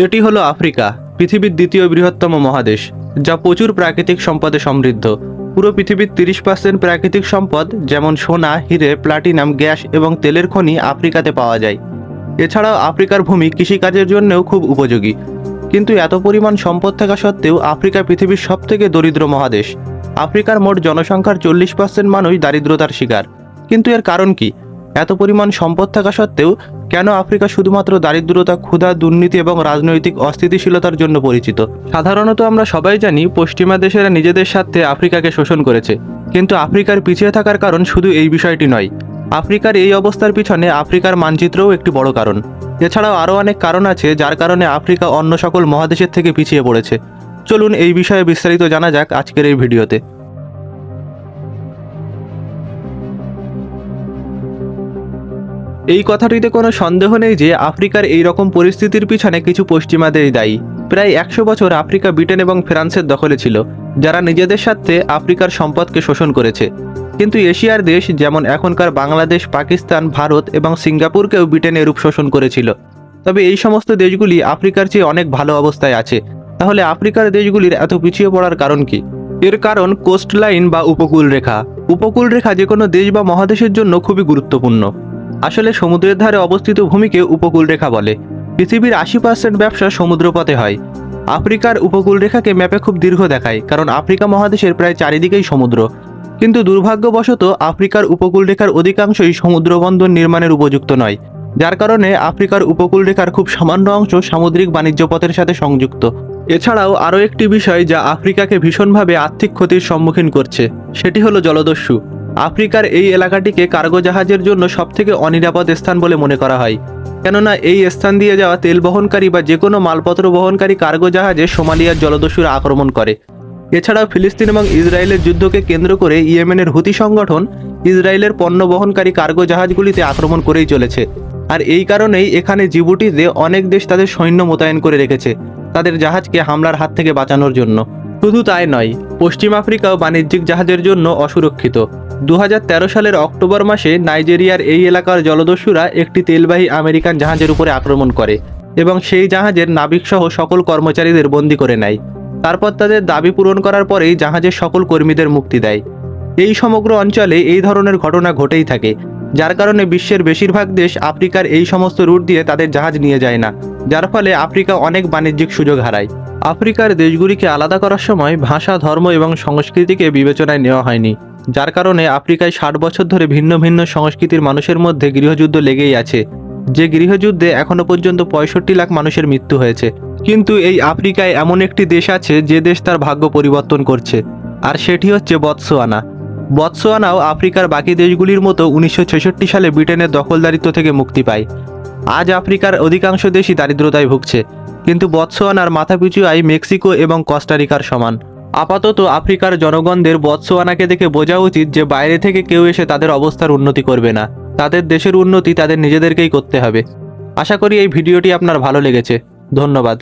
এটি হলো আফ্রিকা, পৃথিবীর দ্বিতীয় বৃহত্তম মহাদেশ, যা প্রচুর প্রাকৃতিক সম্পদে সমৃদ্ধ। পুরো পৃথিবীর 30% প্রাকৃতিক সম্পদ যেমন সোনা, হিরে, প্লাটিনাম, গ্যাস এবং তেলের খনি আফ্রিকাতে পাওয়া যায়। এছাড়াও আফ্রিকার ভূমি কৃষিকাজের জন্যও খুব উপযোগী। কিন্তু এত পরিমাণ সম্পদ থাকা সত্ত্বেও আফ্রিকা পৃথিবীর সবথেকে দরিদ্র মহাদেশ। আফ্রিকার মোট জনসংখ্যার 40% মানুষ দারিদ্রতার শিকার। কিন্তু এর কারণ কি? এত পরিমাণ সম্পদ থাকা সত্ত্বেও কেন আফ্রিকা শুধুমাত্র দারিদ্রতা, ক্ষুধা, দুর্নীতি এবং রাজনৈতিক অস্থিতিশীলতার জন্য পরিচিত? সাধারণত আমরা সবাই জানি পশ্চিমা দেশেরা নিজেদের স্বার্থে আফ্রিকাকে শোষণ করেছে। কিন্তু আফ্রিকার পিছিয়ে থাকার কারণ শুধু এই বিষয়টি নয়। আফ্রিকার এই অবস্থার পিছনে আফ্রিকার মানচিত্রও একটি বড় কারণ। এছাড়াও আরও অনেক কারণ আছে যার কারণে আফ্রিকা অন্য সকল মহাদেশের থেকে পিছিয়ে পড়েছে। চলুন এই বিষয়ে বিস্তারিত জানা যাক আজকের এই ভিডিওতে। এই কথাটিতে কোনো সন্দেহ নেই যে আফ্রিকার এই রকম পরিস্থিতির পিছনে কিছু পশ্চিমা দেশ দায়ী। প্রায় 100 বছর আফ্রিকা ব্রিটেন এবং ফ্রান্সের দখলে ছিল, যারা নিজেদের স্বার্থে আফ্রিকার সম্পদকে শোষণ করেছে। কিন্তু এশিয়ার দেশ যেমন এখনকার বাংলাদেশ, পাকিস্তান, ভারত এবং সিঙ্গাপুরকেও ব্রিটেন এরূপ শোষণ করেছিল। তবে এই সমস্ত দেশগুলি আফ্রিকার চেয়ে অনেক ভালো অবস্থায় আছে। তাহলে আফ্রিকার দেশগুলির এত পিছিয়ে পড়ার কারণ কি? এর কারণ কোস্টলাইন বা উপকূল রেখা। উপকূল রেখা যে কোনো দেশ বা মহাদেশের জন্য খুবই গুরুত্বপূর্ণ। আসলে সমুদ্রের ধারে অবস্থিত ভূমিকে উপকূল রেখা বলে। পৃথিবীর 80% ব্যবসা সমুদ্রপথে হয়। আফ্রিকার উপকূল রেখাকে ম্যাপে খুব দীর্ঘ দেখায়, কারণ আফ্রিকা মহাদেশের প্রায় চারিদিকেই সমুদ্র। কিন্তু দুর্ভাগ্যবশত আফ্রিকার উপকূল রেখার অধিকাংশই সমুদ্র বন্দর নির্মাণের উপযুক্ত নয়, যার কারণে আফ্রিকার উপকূল রেখার খুব সামান্য অংশ সামুদ্রিক বাণিজ্য পথের সাথে সংযুক্ত। এছাড়াও আরও একটি বিষয় যা আফ্রিকাকে ভীষণভাবে আর্থিক ক্ষতির সম্মুখীন করছে, সেটি হলো জলদস্যু। আফ্রিকার এই এলাকাটিকে কার্গো জাহাজের জন্য সবথেকে অনিরাপদ স্থান বলে মনে করা হয়, কেননা এই স্থান দিয়ে যাওয়া তেল বহনকারী বা যে কোনো মালপত্র বহনকারী কার্গো জাহাজে সোমালিয়ার জলদস্যুরা আক্রমণ করে। এছাড়াও ফিলিস্তিন এবং ইসরায়েলের যুদ্ধকে কেন্দ্র করে ইয়েমেনের হুতি সংগঠন ইসরায়েলের পণ্য বহনকারী কার্গো জাহাজগুলিতে আক্রমণ করেই চলেছে। আর এই কারণেই এখানে জিবুটিতে অনেক দেশ তাদের সৈন্য মোতায়েন করে রেখেছে তাদের জাহাজকে হামলার হাত থেকে বাঁচানোর জন্য। শুধু তাই নয়, পশ্চিম আফ্রিকাও বাণিজ্যিক জাহাজের জন্য অসুরক্ষিত। 2013 সালের অক্টোবর মাসে নাইজেরিয়ার এই এলাকার জলদস্যুরা একটি তেলবাহী আমেরিকান জাহাজের উপরে আক্রমণ করে এবং সেই জাহাজের নাবিকসহ সকল কর্মচারীদের বন্দী করে নেয়। তারপর তাদের দাবি পূরণ করার পরেই জাহাজের সকল কর্মীদের মুক্তি দেয়। এই সমগ্র অঞ্চলে এই ধরনের ঘটনা ঘটেই থাকে, যার কারণে বিশ্বের বেশিরভাগ দেশ আফ্রিকার এই সমস্ত রুট দিয়ে তাদের জাহাজ নিয়ে যায় না, যার ফলে আফ্রিকা অনেক বাণিজ্যিক সুযোগ হারায়। আফ্রিকার দেশগুলিকে আলাদা করার সময় ভাষা, ধর্ম এবং সংস্কৃতিকে বিবেচনায় নেওয়া হয়নি, যার কারণে আফ্রিকায় 60 বছর ধরে ভিন্ন ভিন্ন সংস্কৃতির মানুষের মধ্যে গৃহযুদ্ধ লেগেই আছে, যে গৃহযুদ্ধে এখনো পর্যন্ত 65 লাখ মানুষের মৃত্যু হয়েছে। কিন্তু এই আফ্রিকায় এমন একটি দেশ আছে যে দেশ তার ভাগ্য পরিবর্তন করছে, আর সেটি হচ্ছে বতসোয়ানা। বতসোয়ানাও আফ্রিকার বাকি দেশগুলির মতো 1966 সালে ব্রিটেনের দখলদারিত্ব থেকে মুক্তি পায়। আজ আফ্রিকার অধিকাংশ দেশই দারিদ্রতায় ভুগছে, কিন্তু বতসোয়ানার মাথাপিছু আয় মেক্সিকো এবং কস্টারিকার সমান। আপাতত আফ্রিকার জনগণদের বতসোয়ানাকে দেখে বোঝা উচিত যে বাইরে থেকে কেউ এসে তাদের অবস্থার উন্নতি করবে না। তাদের দেশের উন্নতি তাদের নিজেদেরকেই করতে হবে। আশা করি এই ভিডিওটি আপনার ভালো লেগেছে। ধন্যবাদ।